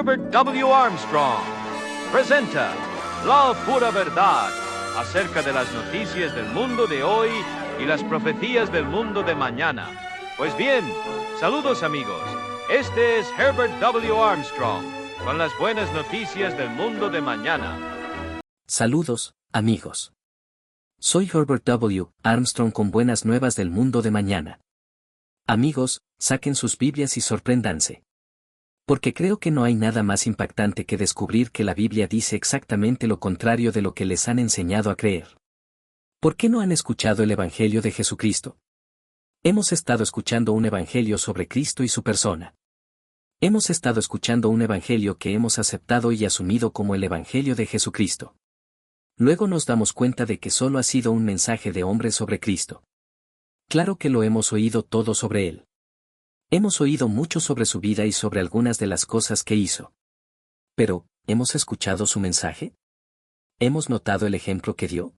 Herbert W. Armstrong presenta La Pura Verdad acerca de las noticias del mundo de hoy y las profecías del mundo de mañana. Pues bien, saludos amigos. Este es Herbert W. Armstrong con las buenas noticias del mundo de mañana. Saludos, amigos. Soy Herbert W. Armstrong con buenas nuevas del mundo de mañana. Amigos, saquen sus Biblias y sorpréndanse. Porque creo que no hay nada más impactante que descubrir que la Biblia dice exactamente lo contrario de lo que les han enseñado a creer. ¿Por qué no han escuchado el Evangelio de Jesucristo? Hemos estado escuchando un Evangelio sobre Cristo y su persona. Hemos estado escuchando un Evangelio que hemos aceptado y asumido como el Evangelio de Jesucristo. Luego nos damos cuenta de que solo ha sido un mensaje de hombre sobre Cristo. Claro que lo hemos oído todo sobre él. Hemos oído mucho sobre su vida y sobre algunas de las cosas que hizo. Pero, ¿hemos escuchado su mensaje? ¿Hemos notado el ejemplo que dio?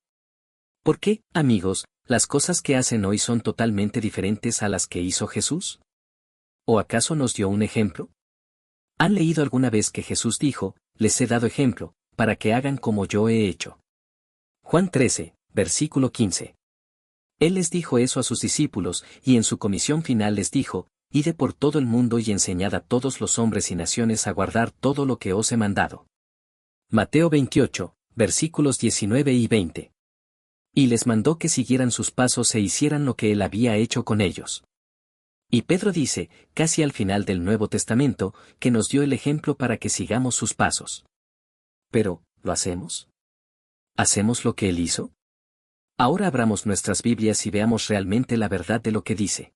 ¿Por qué, amigos, las cosas que hacen hoy son totalmente diferentes a las que hizo Jesús? ¿O acaso nos dio un ejemplo? ¿Han leído alguna vez que Jesús dijo, les he dado ejemplo, para que hagan como yo he hecho? Juan 13, versículo 15. Él les dijo eso a sus discípulos, y en su comisión final les dijo, id por todo el mundo y enseñad a todos los hombres y naciones a guardar todo lo que os he mandado. Mateo 28, versículos 19 y 20. Y les mandó que siguieran sus pasos e hicieran lo que él había hecho con ellos. Y Pedro dice, casi al final del Nuevo Testamento, que nos dio el ejemplo para que sigamos sus pasos. Pero, ¿lo hacemos? ¿Hacemos lo que él hizo? Ahora abramos nuestras Biblias y veamos realmente la verdad de lo que dice.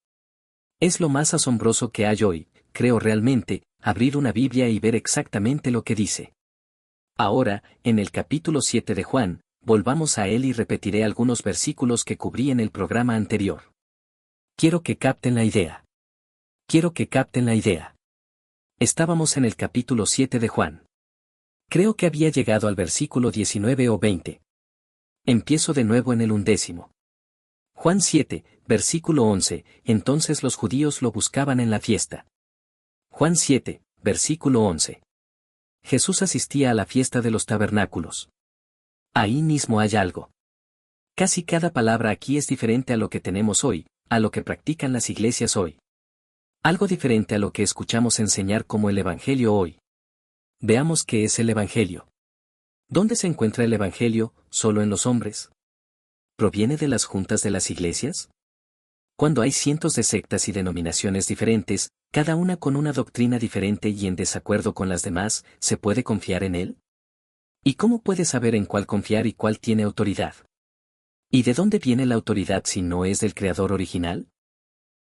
Es lo más asombroso que hay hoy, creo realmente, abrir una Biblia y ver exactamente lo que dice. Ahora, en el capítulo 7 de Juan, volvamos a él y repetiré algunos versículos que cubrí en el programa anterior. Quiero que capten la idea. Quiero que capten la idea. Estábamos en el capítulo 7 de Juan. Creo que había llegado al versículo 19 o 20. Empiezo de nuevo en el 11. Juan 7, versículo 11, entonces los judíos lo buscaban en la fiesta. Juan 7, versículo 11. Jesús asistía a la fiesta de los tabernáculos. Ahí mismo hay algo. Casi cada palabra aquí es diferente a lo que tenemos hoy, a lo que practican las iglesias hoy. Algo diferente a lo que escuchamos enseñar como el Evangelio hoy. Veamos qué es el Evangelio. ¿Dónde se encuentra el Evangelio? ¿Solo en los hombres? ¿Proviene de las juntas de las iglesias? Cuando hay cientos de sectas y denominaciones diferentes, cada una con una doctrina diferente y en desacuerdo con las demás, ¿se puede confiar en él? ¿Y cómo puede saber en cuál confiar y cuál tiene autoridad? ¿Y de dónde viene la autoridad si no es del Creador original?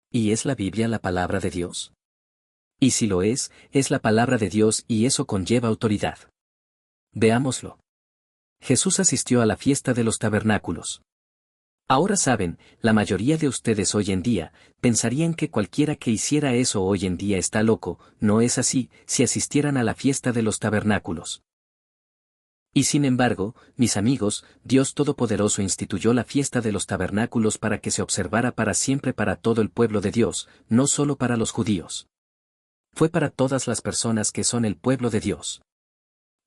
¿Y es la Biblia la palabra de Dios? Y si lo es la palabra de Dios y eso conlleva autoridad. Veámoslo. Jesús asistió a la fiesta de los tabernáculos. Ahora saben, la mayoría de ustedes hoy en día, pensarían que cualquiera que hiciera eso hoy en día está loco, no es así, si asistieran a la fiesta de los tabernáculos. Y sin embargo, mis amigos, Dios Todopoderoso instituyó la fiesta de los tabernáculos para que se observara para siempre para todo el pueblo de Dios, no solo para los judíos. Fue para todas las personas que son el pueblo de Dios.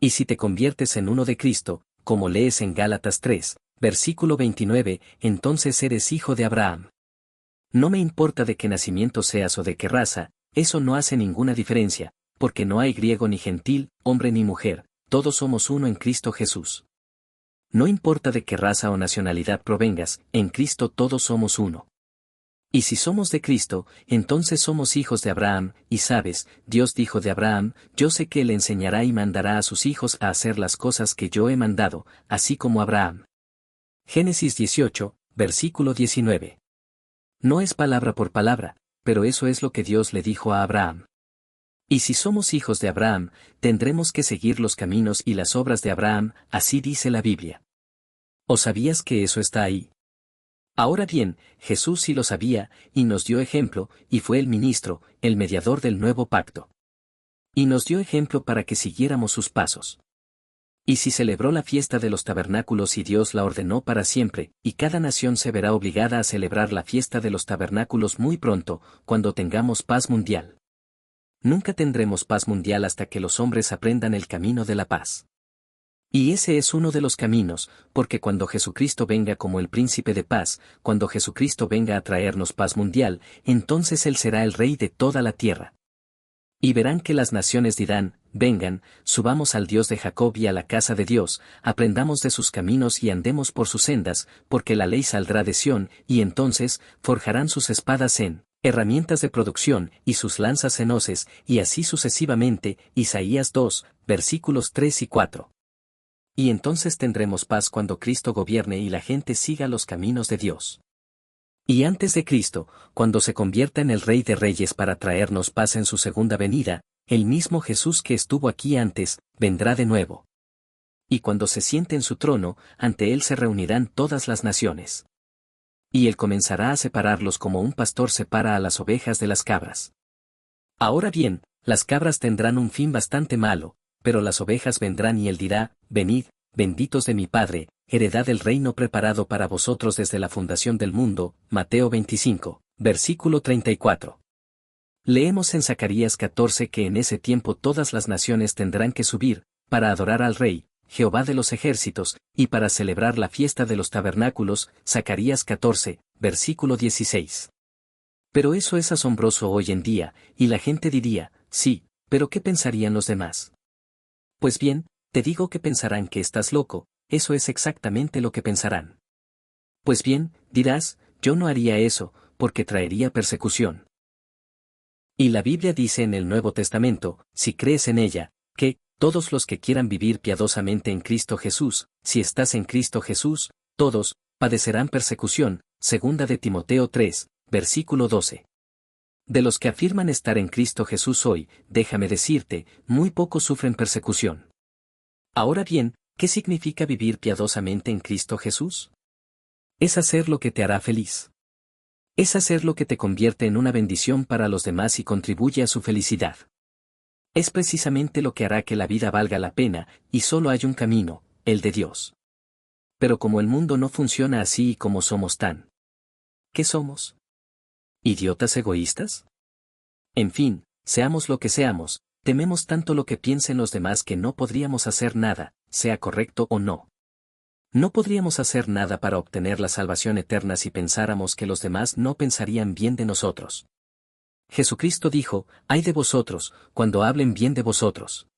Y si te conviertes en uno de Cristo, como lees en Gálatas 3, versículo 29, entonces eres hijo de Abraham. No me importa de qué nacimiento seas o de qué raza, eso no hace ninguna diferencia, porque no hay griego ni gentil, hombre ni mujer, todos somos uno en Cristo Jesús. No importa de qué raza o nacionalidad provengas, en Cristo todos somos uno. Y si somos de Cristo, entonces somos hijos de Abraham, y sabes, Dios dijo de Abraham, yo sé que él enseñará y mandará a sus hijos a hacer las cosas que yo he mandado, así como Abraham. Génesis 18, versículo 19. No es palabra por palabra, pero eso es lo que Dios le dijo a Abraham. Y si somos hijos de Abraham, tendremos que seguir los caminos y las obras de Abraham, así dice la Biblia. ¿O sabías que eso está ahí? Ahora bien, Jesús sí lo sabía, y nos dio ejemplo, y fue el ministro, el mediador del nuevo pacto. Y nos dio ejemplo para que siguiéramos sus pasos. Y si celebró la fiesta de los tabernáculos y Dios la ordenó para siempre, y cada nación se verá obligada a celebrar la fiesta de los tabernáculos muy pronto, cuando tengamos paz mundial. Nunca tendremos paz mundial hasta que los hombres aprendan el camino de la paz. Y ese es uno de los caminos, porque cuando Jesucristo venga como el príncipe de paz, cuando Jesucristo venga a traernos paz mundial, entonces Él será el Rey de toda la tierra. Y verán que las naciones dirán, vengan, subamos al Dios de Jacob y a la casa de Dios, aprendamos de sus caminos y andemos por sus sendas, porque la ley saldrá de Sión, y entonces, forjarán sus espadas en herramientas de producción, y sus lanzas en hoces, y así sucesivamente, Isaías 2, versículos 3 y 4. Y entonces tendremos paz cuando Cristo gobierne y la gente siga los caminos de Dios. Y antes de Cristo, cuando se convierta en el Rey de Reyes para traernos paz en su segunda venida, el mismo Jesús que estuvo aquí antes, vendrá de nuevo. Y cuando se siente en su trono, ante Él se reunirán todas las naciones. Y Él comenzará a separarlos como un pastor separa a las ovejas de las cabras. Ahora bien, las cabras tendrán un fin bastante malo, pero las ovejas vendrán y Él dirá, venid, benditos de mi Padre, heredad el reino preparado para vosotros desde la fundación del mundo, Mateo 25, versículo 34. Leemos en Zacarías 14 que en ese tiempo todas las naciones tendrán que subir, para adorar al Rey, Jehová de los ejércitos, y para celebrar la fiesta de los tabernáculos, Zacarías 14, versículo 16. Pero eso es asombroso hoy en día, y la gente diría, sí, pero ¿qué pensarían los demás? Pues bien, te digo que pensarán que estás loco, eso es exactamente lo que pensarán. Pues bien, dirás, yo no haría eso, porque traería persecución. Y la Biblia dice en el Nuevo Testamento, si crees en ella, que, todos los que quieran vivir piadosamente en Cristo Jesús, si estás en Cristo Jesús, todos, padecerán persecución, segunda de Timoteo 3, versículo 12. De los que afirman estar en Cristo Jesús hoy, déjame decirte, muy pocos sufren persecución. Ahora bien, ¿qué significa vivir piadosamente en Cristo Jesús? Es hacer lo que te hará feliz. Es hacer lo que te convierte en una bendición para los demás y contribuye a su felicidad. Es precisamente lo que hará que la vida valga la pena, y solo hay un camino, el de Dios. Pero como el mundo no funciona así y como somos tan... ¿Qué somos? ¿Idiotas egoístas? En fin, seamos lo que seamos, tememos tanto lo que piensen los demás que no podríamos hacer nada, sea correcto o no. No podríamos hacer nada para obtener la salvación eterna si pensáramos que los demás no pensarían bien de nosotros. Jesucristo dijo, ay de vosotros, cuando hablen bien de vosotros.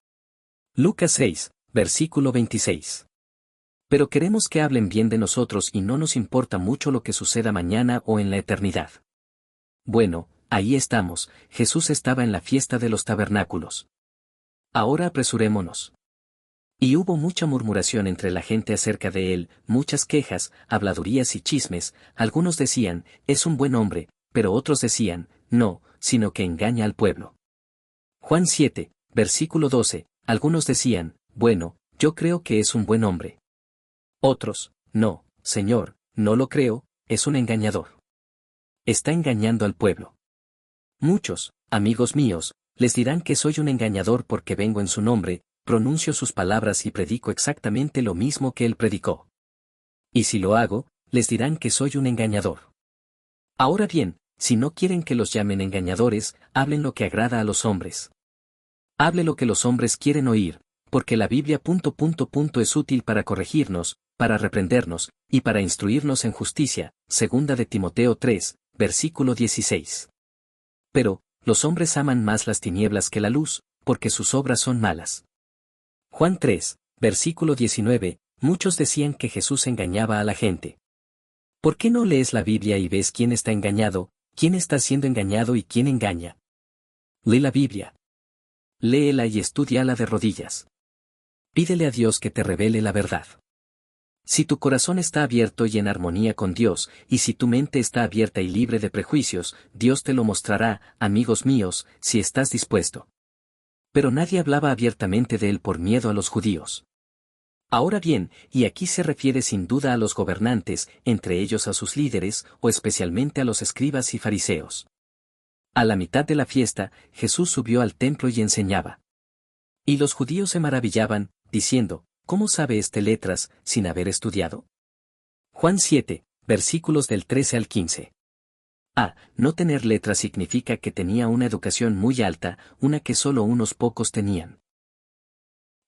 Lucas 6, versículo 26. Pero queremos que hablen bien de nosotros y no nos importa mucho lo que suceda mañana o en la eternidad. Bueno, ahí estamos, Jesús estaba en la fiesta de los tabernáculos. Ahora apresurémonos. Y hubo mucha murmuración entre la gente acerca de él, muchas quejas, habladurías y chismes, algunos decían, es un buen hombre, pero otros decían, no, sino que engaña al pueblo. Juan 7, versículo 12, algunos decían, bueno, yo creo que es un buen hombre. Otros, no, Señor, no lo creo, es un engañador. Está engañando al pueblo. Muchos, amigos míos, les dirán que soy un engañador porque vengo en su nombre, pronuncio sus palabras y predico exactamente lo mismo que él predicó. Y si lo hago, les dirán que soy un engañador. Ahora bien, si no quieren que los llamen engañadores, hablen lo que agrada a los hombres. Hable lo que los hombres quieren oír, porque la Biblia... es útil para corregirnos, para reprendernos, y para instruirnos en justicia, segunda de Timoteo 3, versículo 16. Pero, los hombres aman más las tinieblas que la luz, porque sus obras son malas. Juan 3, versículo 19, muchos decían que Jesús engañaba a la gente. ¿Por qué no lees la Biblia y ves quién está engañado, quién está siendo engañado y quién engaña? Lee la Biblia. Léela y estúdiala de rodillas. Pídele a Dios que te revele la verdad. Si tu corazón está abierto y en armonía con Dios, y si tu mente está abierta y libre de prejuicios, Dios te lo mostrará, amigos míos, si estás dispuesto. Pero nadie hablaba abiertamente de él por miedo a los judíos. Ahora bien, y aquí se refiere sin duda a los gobernantes, entre ellos a sus líderes, o especialmente a los escribas y fariseos. A la mitad de la fiesta, Jesús subió al templo y enseñaba. Y los judíos se maravillaban, diciendo, ¿cómo sabe este letras, sin haber estudiado? Juan 7, versículos del 13 al 15. No tener letra significa que tenía una educación muy alta, una que solo unos pocos tenían.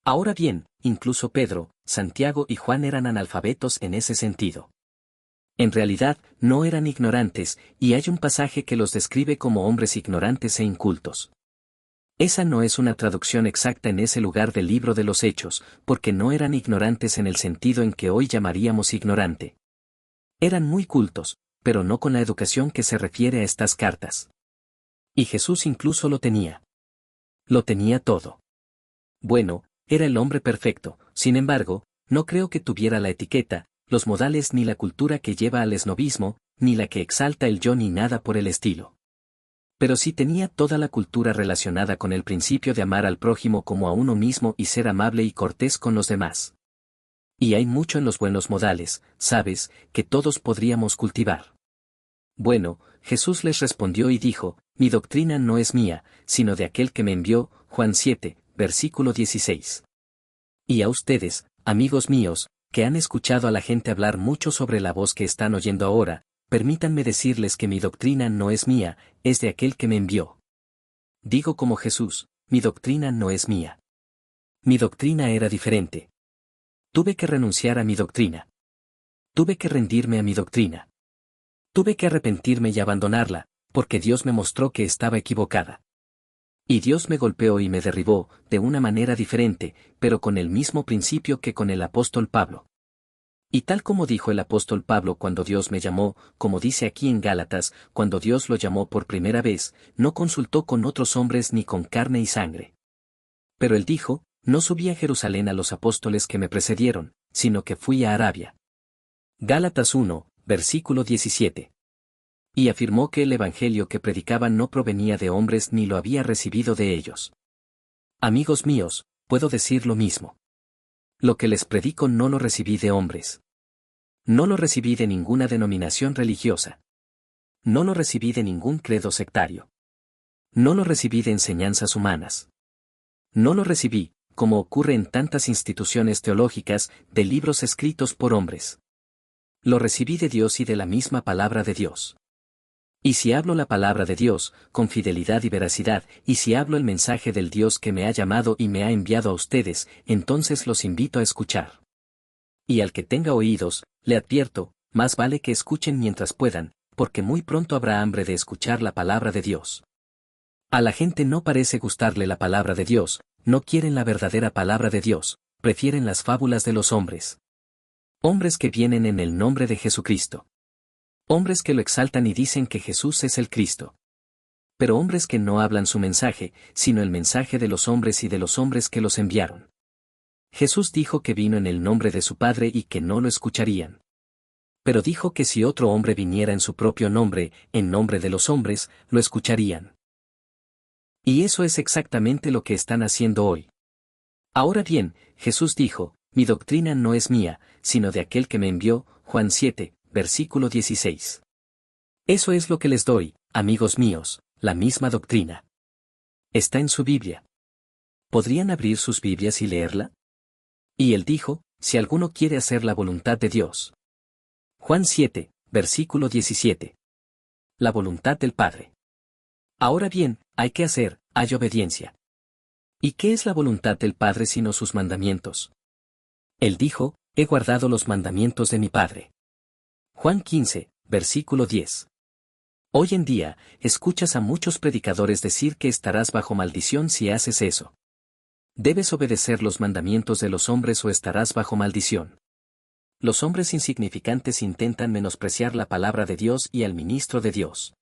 Ahora bien, incluso Pedro, Santiago y Juan eran analfabetos en ese sentido. En realidad, no eran ignorantes, y hay un pasaje que los describe como hombres ignorantes e incultos. Esa no es una traducción exacta en ese lugar del libro de los Hechos, porque no eran ignorantes en el sentido en que hoy llamaríamos ignorante. Eran muy cultos, pero no con la educación que se refiere a estas cartas. Y Jesús incluso lo tenía. Lo tenía todo. Bueno, era el hombre perfecto, sin embargo, no creo que tuviera la etiqueta, los modales ni la cultura que lleva al esnovismo, ni la que exalta el yo ni nada por el estilo. Pero sí tenía toda la cultura relacionada con el principio de amar al prójimo como a uno mismo y ser amable y cortés con los demás. Y hay mucho en los buenos modales, sabes, que todos podríamos cultivar. Bueno, Jesús les respondió y dijo, mi doctrina no es mía, sino de aquel que me envió, Juan 7, versículo 16. Y a ustedes, amigos míos, que han escuchado a la gente hablar mucho sobre la voz que están oyendo ahora, permítanme decirles que mi doctrina no es mía, es de aquel que me envió. Digo como Jesús, mi doctrina no es mía. Mi doctrina era diferente. Tuve que renunciar a mi doctrina. Tuve que rendirme a mi doctrina. Tuve que arrepentirme y abandonarla, porque Dios me mostró que estaba equivocada. Y Dios me golpeó y me derribó, de una manera diferente, pero con el mismo principio que con el apóstol Pablo. Y tal como dijo el apóstol Pablo cuando Dios me llamó, como dice aquí en Gálatas, cuando Dios lo llamó por primera vez, no consultó con otros hombres ni con carne y sangre. Pero él dijo, no subí a Jerusalén a los apóstoles que me precedieron, sino que fui a Arabia. Gálatas 1, versículo 17. Y afirmó que el evangelio que predicaban no provenía de hombres ni lo había recibido de ellos. Amigos míos, puedo decir lo mismo. Lo que les predico no lo recibí de hombres. No lo recibí de ninguna denominación religiosa. No lo recibí de ningún credo sectario. No lo recibí de enseñanzas humanas. No lo recibí, como ocurre en tantas instituciones teológicas, de libros escritos por hombres. Lo recibí de Dios y de la misma palabra de Dios. Y si hablo la palabra de Dios, con fidelidad y veracidad, y si hablo el mensaje del Dios que me ha llamado y me ha enviado a ustedes, entonces los invito a escuchar. Y al que tenga oídos, le advierto, más vale que escuchen mientras puedan, porque muy pronto habrá hambre de escuchar la palabra de Dios. A la gente no parece gustarle la palabra de Dios, no quieren la verdadera palabra de Dios, prefieren las fábulas de los hombres. Hombres que vienen en el nombre de Jesucristo. Hombres que lo exaltan y dicen que Jesús es el Cristo. Pero hombres que no hablan su mensaje, sino el mensaje de los hombres y de los hombres que los enviaron. Jesús dijo que vino en el nombre de su Padre y que no lo escucharían. Pero dijo que si otro hombre viniera en su propio nombre, en nombre de los hombres, lo escucharían. Y eso es exactamente lo que están haciendo hoy. Ahora bien, Jesús dijo, mi doctrina no es mía, sino de aquel que me envió, Juan 7, versículo 16. Eso es lo que les doy, amigos míos, la misma doctrina. Está en su Biblia. ¿Podrían abrir sus Biblias y leerla? Y él dijo, si alguno quiere hacer la voluntad de Dios. Juan 7, versículo 17. La voluntad del Padre. Ahora bien, hay que hacer, hay obediencia. ¿Y qué es la voluntad del Padre sino sus mandamientos? Él dijo, he guardado los mandamientos de mi Padre. Juan 15, versículo 10. Hoy en día, escuchas a muchos predicadores decir que estarás bajo maldición si haces eso. Debes obedecer los mandamientos de los hombres o estarás bajo maldición. Los hombres insignificantes intentan menospreciar la palabra de Dios y al ministro de Dios.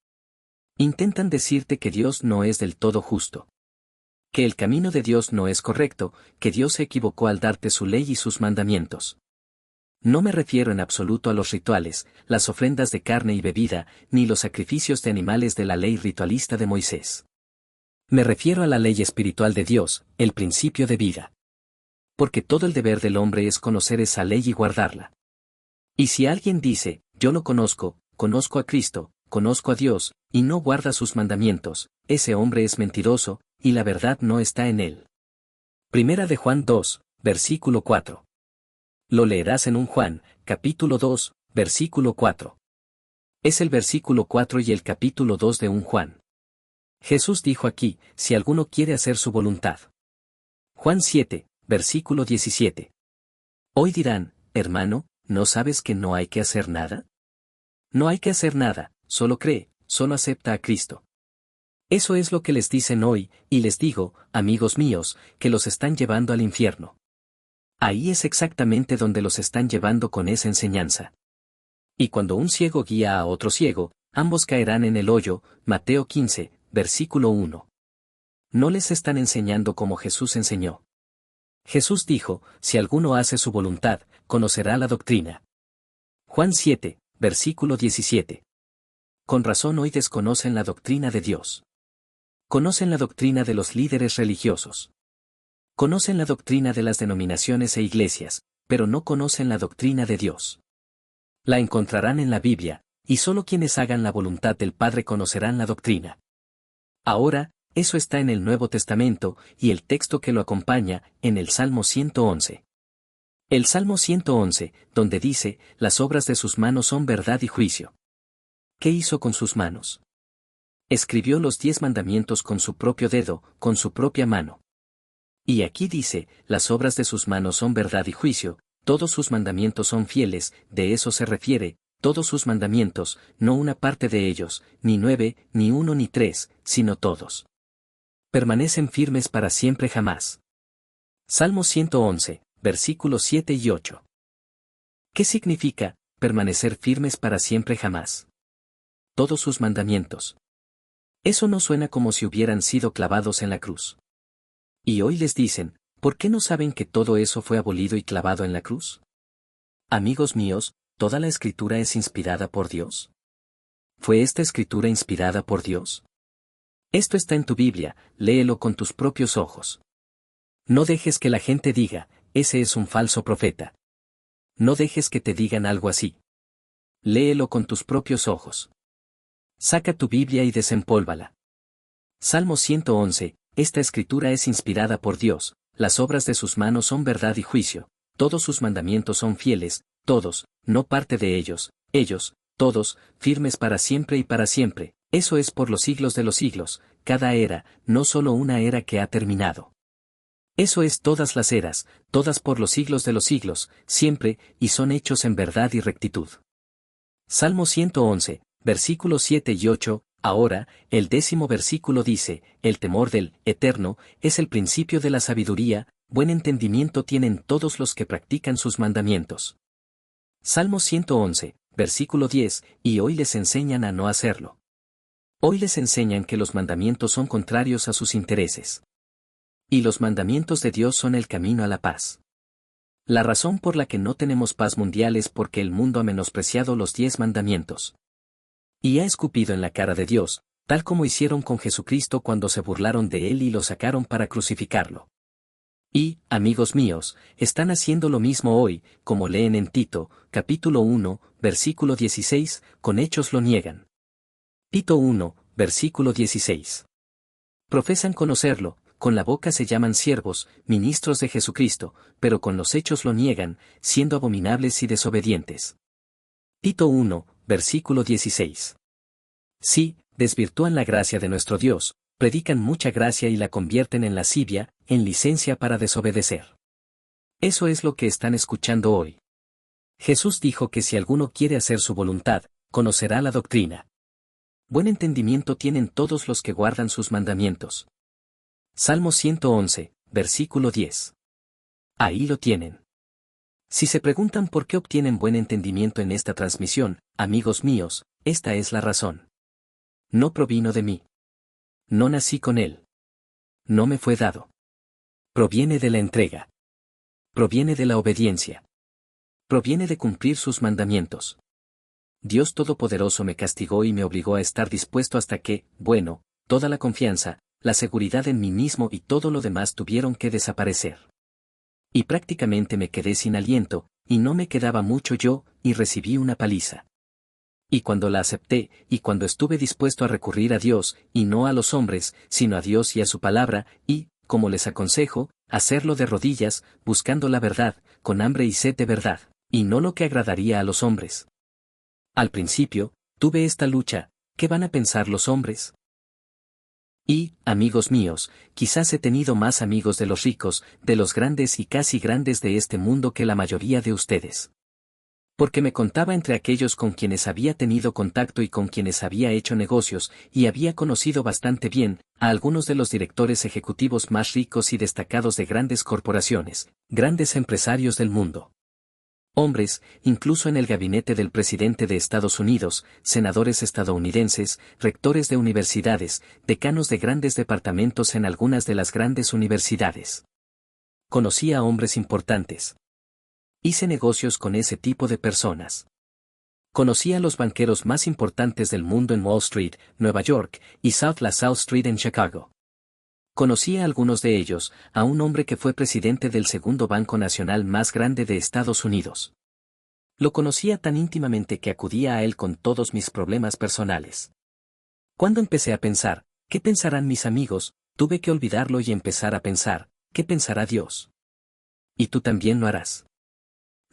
Intentan decirte que Dios no es del todo justo. Que el camino de Dios no es correcto, que Dios se equivocó al darte su ley y sus mandamientos. No me refiero en absoluto a los rituales, las ofrendas de carne y bebida, ni los sacrificios de animales de la ley ritualista de Moisés. Me refiero a la ley espiritual de Dios, el principio de vida. Porque todo el deber del hombre es conocer esa ley y guardarla. Y si alguien dice, yo lo conozco, conozco a Cristo, conozco a Dios, y no guarda sus mandamientos, ese hombre es mentiroso, y la verdad no está en él. Primera de Juan 2, versículo 4. Lo leerás en un Juan, capítulo 2, versículo 4. Es el versículo 4 y el capítulo 2 de 1 Juan. Jesús dijo aquí, si alguno quiere hacer su voluntad. Juan 7, versículo 17. Hoy dirán, hermano, ¿no sabes que no hay que hacer nada? No hay que hacer nada, solo cree, solo acepta a Cristo. Eso es lo que les dicen hoy, y les digo, amigos míos, que los están llevando al infierno. Ahí es exactamente donde los están llevando con esa enseñanza. Y cuando un ciego guía a otro ciego, ambos caerán en el hoyo, Mateo 15, versículo 1. No les están enseñando como Jesús enseñó. Jesús dijo, si alguno hace su voluntad, conocerá la doctrina. Juan 7, versículo 17. Con razón hoy desconocen la doctrina de Dios. Conocen la doctrina de los líderes religiosos. Conocen la doctrina de las denominaciones e iglesias, pero no conocen la doctrina de Dios. La encontrarán en la Biblia, y solo quienes hagan la voluntad del Padre conocerán la doctrina. Ahora, eso está en el Nuevo Testamento, y el texto que lo acompaña, en el Salmo 111. El Salmo 111, donde dice, las obras de sus manos son verdad y juicio. ¿Qué hizo con sus manos? Escribió los 10 mandamientos con su propio dedo, con su propia mano. Y aquí dice, las obras de sus manos son verdad y juicio, todos sus mandamientos son fieles, de eso se refiere, todos sus mandamientos, no una parte de ellos, ni 9, ni 1 ni 3, sino todos. Permanecen firmes para siempre jamás. Salmo 111, versículos 7 y 8. ¿Qué significa, permanecer firmes para siempre jamás? Todos sus mandamientos. Eso no suena como si hubieran sido clavados en la cruz. Y hoy les dicen, ¿por qué no saben que todo eso fue abolido y clavado en la cruz? Amigos míos, ¿toda la escritura es inspirada por Dios? ¿Fue esta escritura inspirada por Dios? Esto está en tu Biblia, léelo con tus propios ojos. No dejes que la gente diga, ese es un falso profeta. No dejes que te digan algo así. Léelo con tus propios ojos. Saca tu Biblia y desempólvala. Salmo 111, esta escritura es inspirada por Dios, las obras de sus manos son verdad y juicio, todos sus mandamientos son fieles, todos, no parte de ellos, todos, firmes para siempre y para siempre, eso es por los siglos de los siglos, cada era, no solo una era que ha terminado. Eso es todas las eras, todas por los siglos de los siglos, siempre, y son hechos en verdad y rectitud. Salmo 111, versículos 7 y 8, ahora, el 10º versículo dice, el temor del Eterno es el principio de la sabiduría, buen entendimiento tienen todos los que practican sus mandamientos. Salmo 111, versículo 10, y hoy les enseñan a no hacerlo. Hoy les enseñan que los mandamientos son contrarios a sus intereses. Y los mandamientos de Dios son el camino a la paz. La razón por la que no tenemos paz mundial es porque el mundo ha menospreciado los 10 mandamientos. Y ha escupido en la cara de Dios, tal como hicieron con Jesucristo cuando se burlaron de él y lo sacaron para crucificarlo. Y, amigos míos, están haciendo lo mismo hoy, como leen en Tito, capítulo 1, versículo 16, con hechos lo niegan. Tito 1, versículo 16. Profesan conocerlo, con la boca se llaman siervos, ministros de Jesucristo, pero con los hechos lo niegan, siendo abominables y desobedientes. Tito 1, versículo 16. Sí, desvirtúan la gracia de nuestro Dios, predican mucha gracia y la convierten en lascivia, en licencia para desobedecer. Eso es lo que están escuchando hoy. Jesús dijo que si alguno quiere hacer su voluntad, conocerá la doctrina. Buen entendimiento tienen todos los que guardan sus mandamientos. Salmo 111, versículo 10. Ahí lo tienen. Si se preguntan por qué obtienen buen entendimiento en esta transmisión, amigos míos, esta es la razón. No provino de mí. No nací con él. No me fue dado. Proviene de la entrega. Proviene de la obediencia. Proviene de cumplir sus mandamientos. Dios Todopoderoso me castigó y me obligó a estar dispuesto hasta que, bueno, toda la confianza, la seguridad en mí mismo y todo lo demás tuvieron que desaparecer. Y prácticamente me quedé sin aliento, y no me quedaba mucho yo, y recibí una paliza. Y cuando la acepté, y cuando estuve dispuesto a recurrir a Dios, y no a los hombres, sino a Dios y a su palabra, y, como les aconsejo, hacerlo de rodillas, buscando la verdad, con hambre y sed de verdad, y no lo que agradaría a los hombres. Al principio, tuve esta lucha, ¿qué van a pensar los hombres? Y, amigos míos, quizás he tenido más amigos de los ricos, de los grandes y casi grandes de este mundo que la mayoría de ustedes. Porque me contaba entre aquellos con quienes había tenido contacto y con quienes había hecho negocios, y había conocido bastante bien a algunos de los directores ejecutivos más ricos y destacados de grandes corporaciones, grandes empresarios del mundo. Hombres, incluso en el gabinete del presidente de Estados Unidos, senadores estadounidenses, rectores de universidades, decanos de grandes departamentos en algunas de las grandes universidades. Conocí a hombres importantes. Hice negocios con ese tipo de personas. Conocí a los banqueros más importantes del mundo en Wall Street, Nueva York, y South Street en Chicago. Conocí a algunos de ellos, a un hombre que fue presidente del segundo banco nacional más grande de Estados Unidos. Lo conocía tan íntimamente que acudía a él con todos mis problemas personales. Cuando empecé a pensar, ¿qué pensarán mis amigos?, tuve que olvidarlo y empezar a pensar, ¿qué pensará Dios? Y tú también lo harás.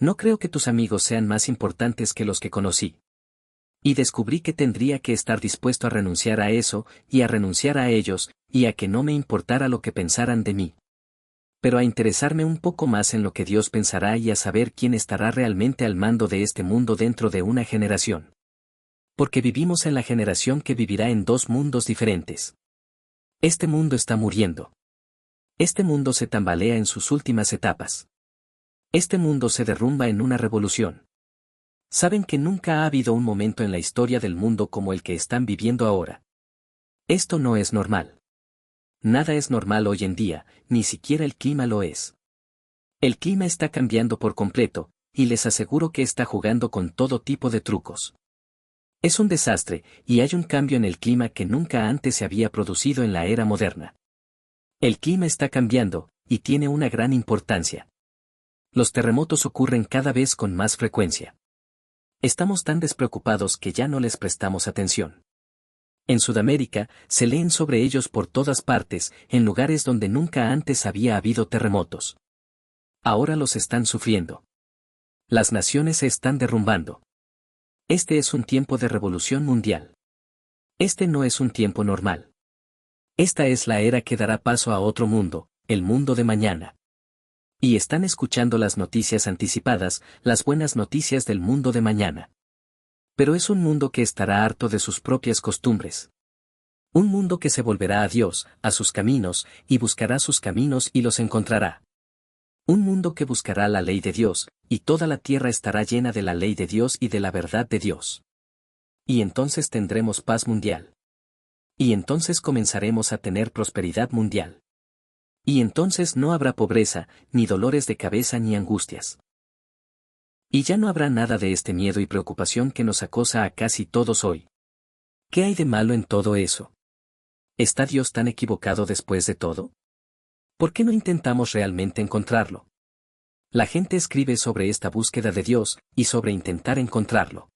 No creo que tus amigos sean más importantes que los que conocí. Y descubrí que tendría que estar dispuesto a renunciar a eso, y a renunciar a ellos, y a que no me importara lo que pensaran de mí. Pero a interesarme un poco más en lo que Dios pensará y a saber quién estará realmente al mando de este mundo dentro de una generación. Porque vivimos en la generación que vivirá en dos mundos diferentes. Este mundo está muriendo. Este mundo se tambalea en sus últimas etapas. Este mundo se derrumba en una revolución. Saben que nunca ha habido un momento en la historia del mundo como el que están viviendo ahora. Esto no es normal. Nada es normal hoy en día, ni siquiera el clima lo es. El clima está cambiando por completo, y les aseguro que está jugando con todo tipo de trucos. Es un desastre, y hay un cambio en el clima que nunca antes se había producido en la era moderna. El clima está cambiando, y tiene una gran importancia. Los terremotos ocurren cada vez con más frecuencia. Estamos tan despreocupados que ya no les prestamos atención. En Sudamérica, se leen sobre ellos por todas partes, en lugares donde nunca antes había habido terremotos. Ahora los están sufriendo. Las naciones se están derrumbando. Este es un tiempo de revolución mundial. Este no es un tiempo normal. Esta es la era que dará paso a otro mundo, el mundo de mañana. Y están escuchando las noticias anticipadas, las buenas noticias del mundo de mañana. Pero es un mundo que estará harto de sus propias costumbres. Un mundo que se volverá a Dios, a sus caminos, y buscará sus caminos y los encontrará. Un mundo que buscará la ley de Dios, y toda la tierra estará llena de la ley de Dios y de la verdad de Dios. Y entonces tendremos paz mundial. Y entonces comenzaremos a tener prosperidad mundial. Y entonces no habrá pobreza, ni dolores de cabeza ni angustias. Y ya no habrá nada de este miedo y preocupación que nos acosa a casi todos hoy. ¿Qué hay de malo en todo eso? ¿Está Dios tan equivocado después de todo? ¿Por qué no intentamos realmente encontrarlo? La gente escribe sobre esta búsqueda de Dios, y sobre intentar encontrarlo.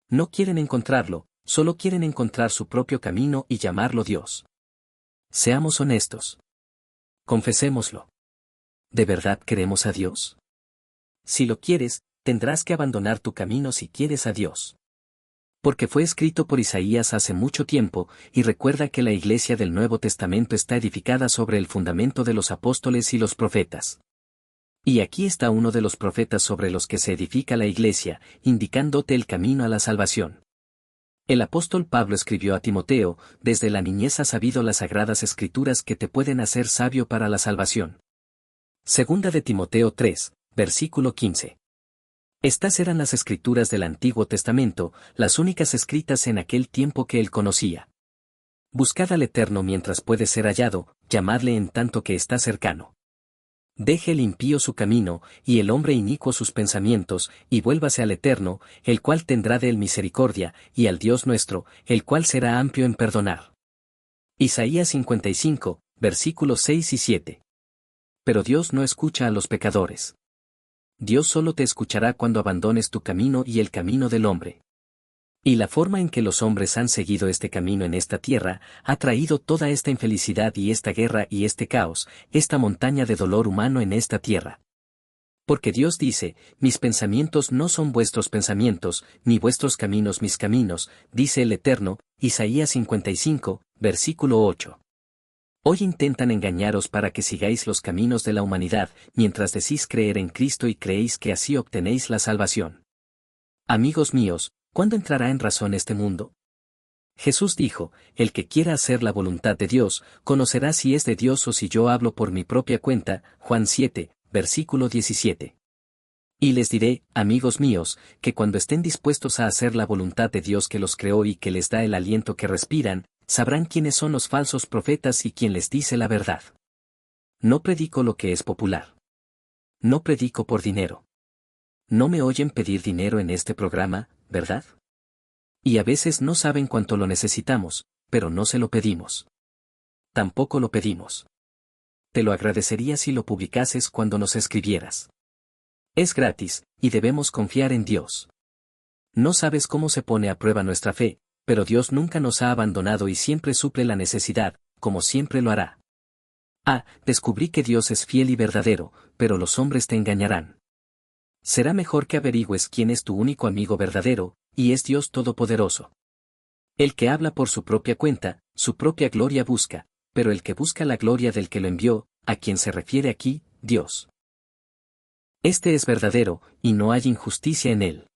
No quieren encontrarlo, solo quieren encontrar su propio camino y llamarlo Dios. Seamos honestos. Confesémoslo. ¿De verdad queremos a Dios? Si lo quieres, tendrás que abandonar tu camino si quieres a Dios. Porque fue escrito por Isaías hace mucho tiempo, y recuerda que la iglesia del Nuevo Testamento está edificada sobre el fundamento de los apóstoles y los profetas. Y aquí está uno de los profetas sobre los que se edifica la iglesia, indicándote el camino a la salvación. El apóstol Pablo escribió a Timoteo: desde la niñez has sabido las sagradas escrituras que te pueden hacer sabio para la salvación. Segunda de Timoteo 3, versículo 15. Estas eran las escrituras del Antiguo Testamento, las únicas escritas en aquel tiempo que él conocía. Buscad al Eterno mientras puede ser hallado, llamadle en tanto que está cercano. Deje el impío su camino, y el hombre inicuo sus pensamientos, y vuélvase al Eterno, el cual tendrá de él misericordia, y al Dios nuestro, el cual será amplio en perdonar. Isaías 55, versículos 6 y 7. Pero Dios no escucha a los pecadores. Dios solo te escuchará cuando abandones tu camino y el camino del hombre. Y la forma en que los hombres han seguido este camino en esta tierra, ha traído toda esta infelicidad y esta guerra y este caos, esta montaña de dolor humano en esta tierra. Porque Dios dice, mis pensamientos no son vuestros pensamientos, ni vuestros caminos mis caminos, dice el Eterno, Isaías 55, versículo 8. Hoy intentan engañaros para que sigáis los caminos de la humanidad, mientras decís creer en Cristo y creéis que así obtenéis la salvación. Amigos míos, ¿cuándo entrará en razón este mundo? Jesús dijo, el que quiera hacer la voluntad de Dios, conocerá si es de Dios o si yo hablo por mi propia cuenta, Juan 7, versículo 17. Y les diré, amigos míos, que cuando estén dispuestos a hacer la voluntad de Dios que los creó y que les da el aliento que respiran, sabrán quiénes son los falsos profetas y quién les dice la verdad. No predico lo que es popular. No predico por dinero. No me oyen pedir dinero en este programa, ¿verdad? Y a veces no saben cuánto lo necesitamos, pero no se lo pedimos. Tampoco lo pedimos. Te lo agradecería si lo publicases cuando nos escribieras. Es gratis, y debemos confiar en Dios. No sabes cómo se pone a prueba nuestra fe, pero Dios nunca nos ha abandonado y siempre suple la necesidad, como siempre lo hará. Descubrí que Dios es fiel y verdadero, pero los hombres te engañarán. Será mejor que averigües quién es tu único amigo verdadero, y es Dios Todopoderoso. El que habla por su propia cuenta, su propia gloria busca, pero el que busca la gloria del que lo envió, a quien se refiere aquí, Dios. Este es verdadero, y no hay injusticia en él.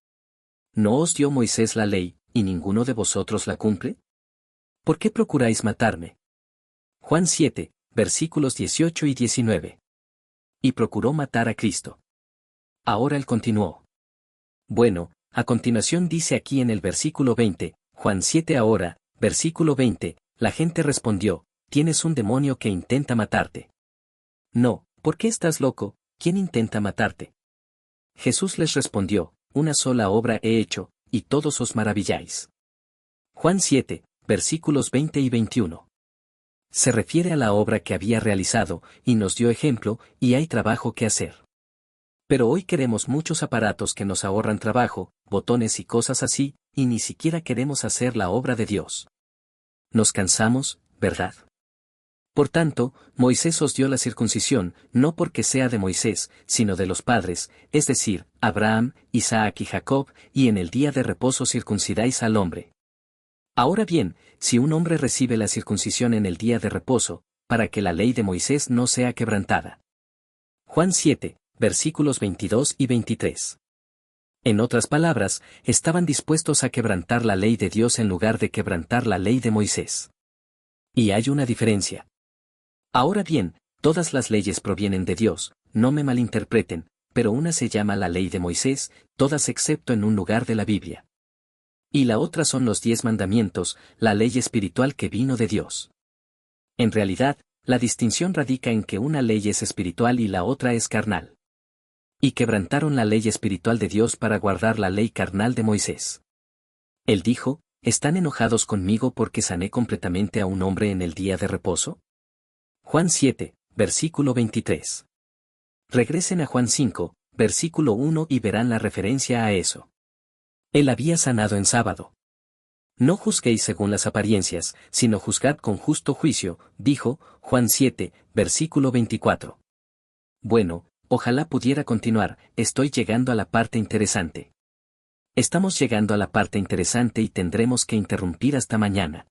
¿No os dio Moisés la ley, y ninguno de vosotros la cumple? ¿Por qué procuráis matarme? Juan 7, versículos 18 y 19. Y procuró matar a Cristo. Ahora él continuó. Bueno, a continuación dice aquí en el versículo 20, Juan 7 ahora, versículo 20, la gente respondió, tienes un demonio que intenta matarte. No, ¿por qué estás loco? ¿Quién intenta matarte? Jesús les respondió, una sola obra he hecho, y todos os maravilláis. Juan 7, versículos 20 y 21. Se refiere a la obra que había realizado, y nos dio ejemplo, y hay trabajo que hacer. Pero hoy queremos muchos aparatos que nos ahorran trabajo, botones y cosas así, y ni siquiera queremos hacer la obra de Dios. Nos cansamos, ¿verdad? Por tanto, Moisés os dio la circuncisión, no porque sea de Moisés, sino de los padres, es decir, Abraham, Isaac y Jacob, y en el día de reposo circuncidáis al hombre. Ahora bien, si un hombre recibe la circuncisión en el día de reposo, para que la ley de Moisés no sea quebrantada. Juan 7, versículos 22 y 23. En otras palabras, estaban dispuestos a quebrantar la ley de Dios en lugar de quebrantar la ley de Moisés. Y hay una diferencia. Ahora bien, todas las leyes provienen de Dios, no me malinterpreten, pero una se llama la ley de Moisés, todas excepto en un lugar de la Biblia. Y la otra son los 10 mandamientos, la ley espiritual que vino de Dios. En realidad, la distinción radica en que una ley es espiritual y la otra es carnal. Y quebrantaron la ley espiritual de Dios para guardar la ley carnal de Moisés. Él dijo, ¿están enojados conmigo porque sané completamente a un hombre en el día de reposo? Juan 7, versículo 23. Regresen a Juan 5, versículo 1 y verán la referencia a eso. Él había sanado en sábado. No juzguéis según las apariencias, sino juzgad con justo juicio, dijo, Juan 7, versículo 24. Bueno, ojalá pudiera continuar, estoy llegando a la parte interesante. Estamos llegando a la parte interesante y tendremos que interrumpir hasta mañana.